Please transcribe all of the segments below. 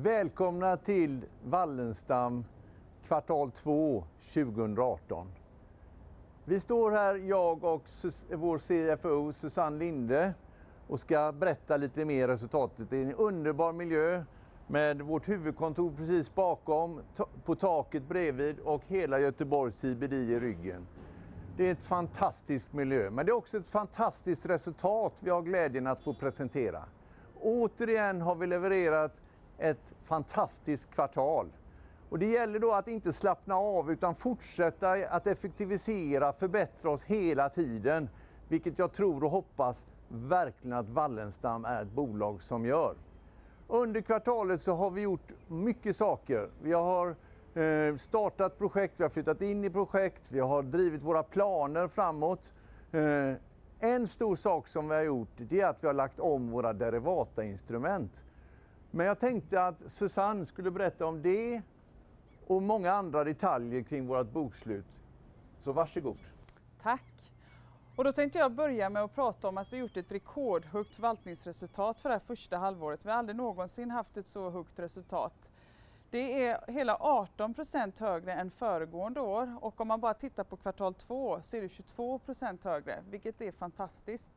Välkomna till Wallenstam kvartal 2 2018. Vi står här, jag och vår CFO Susanne Linde, och ska berätta lite mer resultatet. Det är en underbar miljö med vårt huvudkontor precis bakom, på taket bredvid och hela Göteborgs CBD i ryggen. Det är ett fantastisk miljö, men det är också ett fantastiskt resultat vi har glädjen att få presentera. Återigen har vi levererat ett fantastiskt kvartal. Och det gäller då att inte slappna av utan fortsätta att effektivisera, förbättra oss hela tiden. Vilket jag tror och hoppas verkligen att Wallenstam är ett bolag som gör. Under kvartalet så har vi gjort mycket saker. Vi har startat projekt, vi har flyttat in i projekt, vi har drivit våra planer framåt. En stor sak som vi har gjort, det är att vi har lagt om våra derivatainstrument. Men jag tänkte att Susanne skulle berätta om det och många andra detaljer kring vårt bokslut. Så varsågod. Tack. Och då tänkte jag börja med att prata om att vi gjort ett rekordhögt förvaltningsresultat för det här första halvåret. Vi har aldrig någonsin haft ett så högt resultat. Det är hela 18% högre än föregående år, och om man bara tittar på kvartal 2 så är det 22% högre, vilket är fantastiskt.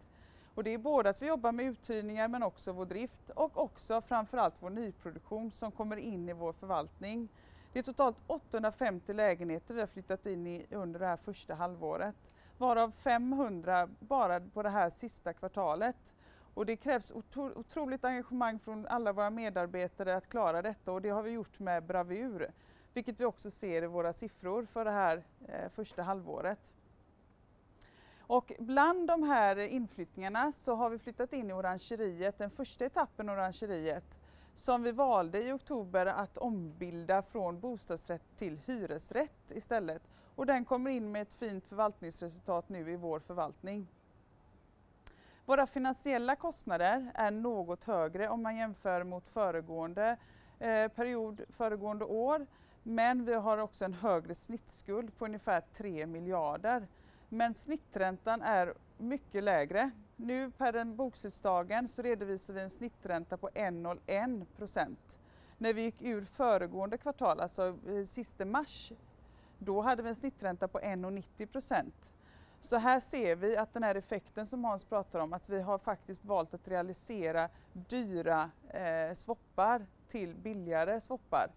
Och det är både att vi jobbar med uthyrningar men också vår drift och också framförallt vår nyproduktion som kommer in i vår förvaltning. Det är totalt 850 lägenheter vi har flyttat in i under det här första halvåret, varav 500 bara på det här sista kvartalet. Och det krävs otroligt engagemang från alla våra medarbetare att klara detta, och det har vi gjort med bravur, vilket vi också ser i våra siffror för det här första halvåret. Och bland de här inflyttningarna så har vi flyttat in i orangeriet, den första etappen orangeriet, som vi valde i oktober att ombilda från bostadsrätt till hyresrätt istället. Och den kommer in med ett fint förvaltningsresultat nu i vår förvaltning. Våra finansiella kostnader är något högre om man jämför mot föregående föregående år. Men vi har också en högre snittskuld på ungefär 3 miljarder. Men snitträntan är mycket lägre. Nu per den bokslutsdagen så redovisar vi en snittränta på 1,01%. När vi gick ur föregående kvartal, alltså sista mars, då hade vi en snittränta på 1,90%. Så här ser vi att den här effekten som Hans pratar om, att vi har faktiskt valt att realisera dyra swappar till billigare swappar.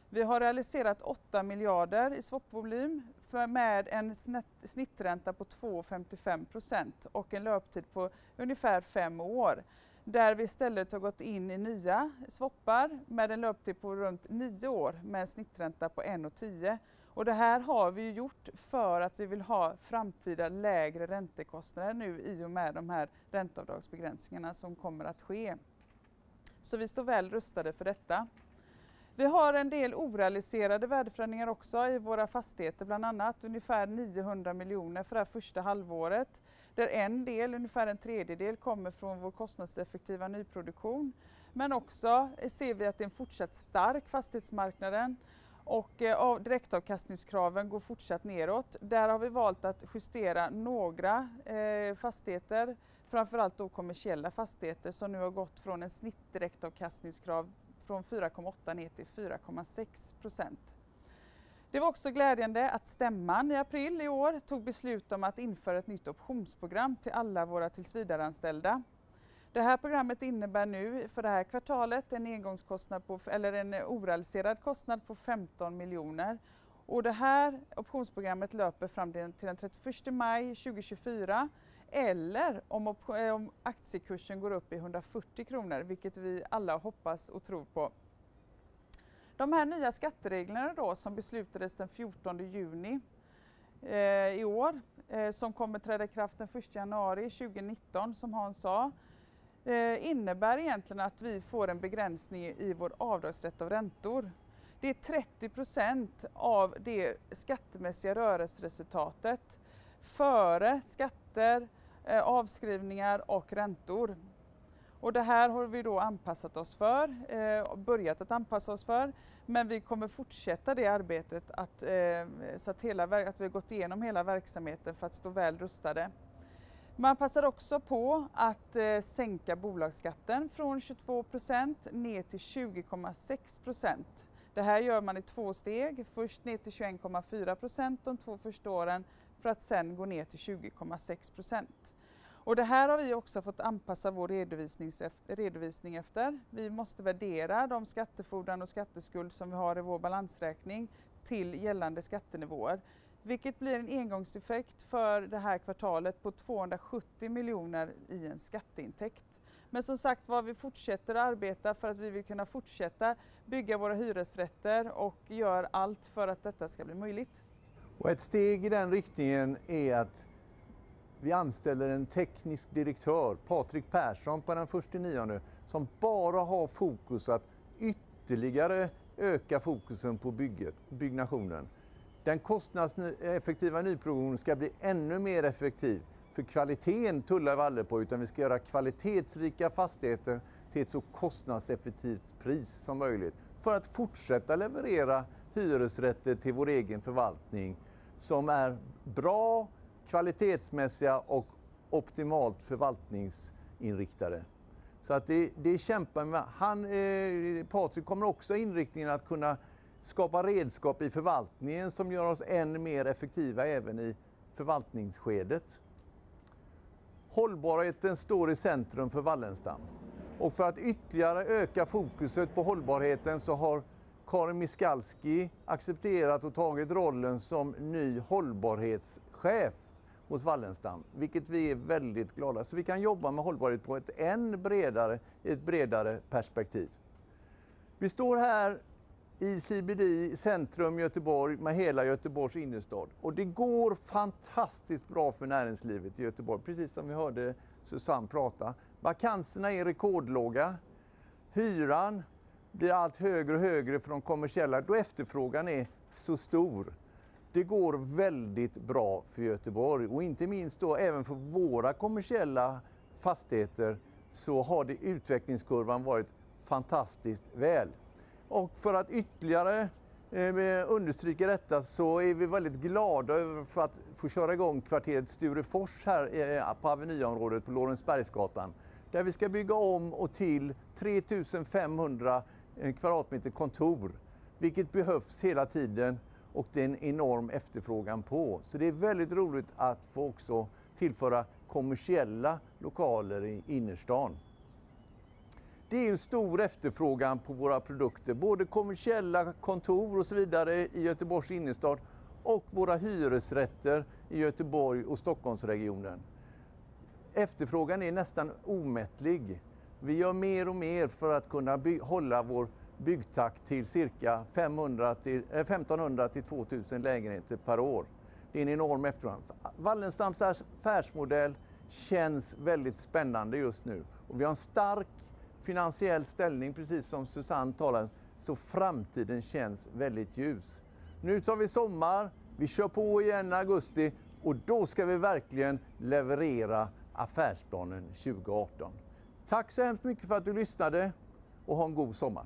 Vi har realiserat 8 miljarder i swapvolym med en snittränta på 2,55% och en löptid på ungefär 5 år. Där vi istället har gått in i nya swappar med en löptid på runt 9 år med en snittränta på 1,10. Och det här har vi gjort för att vi vill ha framtida lägre räntekostnader nu i och med de här ränteavdragsbegränsningarna som kommer att ske. Så vi står väl rustade för detta. Vi har en del orealiserade värdeförändringar också i våra fastigheter, bland annat ungefär 900 miljoner för det här första halvåret. Där en del, ungefär en tredjedel, kommer från vår kostnadseffektiva nyproduktion. Men också ser vi att det är en fortsatt stark fastighetsmarknaden och direktavkastningskraven går fortsatt neråt. Där har vi valt att justera några fastigheter, framförallt då kommersiella fastigheter som nu har gått från en snittdirektavkastningskrav från 4,8 ner till 4,6%. Det var också glädjande att stämman i april i år tog beslut om att införa ett nytt optionsprogram till alla våra tillsvidareanställda. Det här programmet innebär nu för det här kvartalet en engångskostnad på, eller en orealiserad kostnad på 15 miljoner. Och det här optionsprogrammet löper fram till den 31 maj 2024. Eller om aktiekursen går upp i 140 kronor, vilket vi alla hoppas och tror på. De här nya skattereglerna då som beslutades den 14 juni i år, som kommer träda i kraft den 1 januari 2019 som Hans sa, innebär egentligen att vi får en begränsning i vår avdragsrätt av räntor. Det är 30% av det skattemässiga rörelseresultatet före skatter, avskrivningar och räntor. Och det här har vi då anpassat oss för, börjat att anpassa oss för, men vi kommer fortsätta det arbetet så att vi har gått igenom hela verksamheten för att stå väl rustade. Man passar också på att sänka bolagsskatten från 22% ner till 20,6%. Det här gör man i 2 steg, först ner till 21,4% de 2 första åren för att sen gå ner till 20,6%. Och det här har vi också fått anpassa vår redovisning efter. Vi måste värdera de skattefordran och skatteskuld som vi har i vår balansräkning till gällande skattenivåer. Vilket blir en engångseffekt för det här kvartalet på 270 miljoner i en skatteintäkt. Men som sagt var, vi fortsätter arbeta för att vi vill kunna fortsätta bygga våra hyresrätter och gör allt för att detta ska bli möjligt. Och ett steg i den riktningen är att vi anställer en teknisk direktör, Patrik Persson, på den 1/9, som bara har fokus att ytterligare öka fokusen på byggnationen. Den kostnadseffektiva nyproduktionen ska bli ännu mer effektiv. För kvaliteten tullar vi aldrig på, utan vi ska göra kvalitetsrika fastigheter till ett så kostnadseffektivt pris som möjligt. För att fortsätta leverera hyresrätter till vår egen förvaltning som är bra, kvalitetsmässiga och optimalt förvaltningsinriktade. Så att det kämpar med. Patrik kommer också inriktningen att kunna skapa redskap i förvaltningen som gör oss än mer effektiva även i förvaltningsskedet. Hållbarheten står i centrum för Wallenstam. Och för att ytterligare öka fokuset på hållbarheten så har Karin Miskalski accepterat och tagit rollen som ny hållbarhetschef hos Wallenstam, vilket vi är väldigt glada. Så vi kan jobba med hållbarhet på ett bredare perspektiv. Vi står här i CBD, i centrum Göteborg, med hela Göteborgs innerstad. Och det går fantastiskt bra för näringslivet i Göteborg, precis som vi hörde Susanne prata. Vakanserna är rekordlåga. Hyran blir allt högre och högre för de kommersiella, då efterfrågan är så stor. Det går väldigt bra för Göteborg, och inte minst då även för våra kommersiella fastigheter så har det utvecklingskurvan varit fantastiskt väl. Och för att ytterligare understryka detta så är vi väldigt glada över för att få köra igång kvarteret Sturefors här på Avenyområdet på Lorensbergsgatan. Där vi ska bygga om och till 3500 kvadratmeter kontor, vilket behövs hela tiden och det är en enorm efterfrågan på. Så det är väldigt roligt att få också tillföra kommersiella lokaler i innerstan. Det är en stor efterfrågan på våra produkter, både kommersiella kontor och så vidare i Göteborgs innerstad och våra hyresrätter i Göteborg och Stockholmsregionen. Efterfrågan är nästan omättlig. Vi gör mer och mer för att kunna hålla vår byggtakt till cirka 1500 till 2000 lägenheter per år. Det är en enorm efterfrågan. Wallenstams affärsmodell känns väldigt spännande just nu. Och vi har en stark finansiell ställning, precis som Susanne talade, så framtiden känns väldigt ljus. Nu tar vi sommar, vi kör på igen i augusti och då ska vi verkligen leverera affärsplanen 2018. Tack så hemskt mycket för att du lyssnade och ha en god sommar.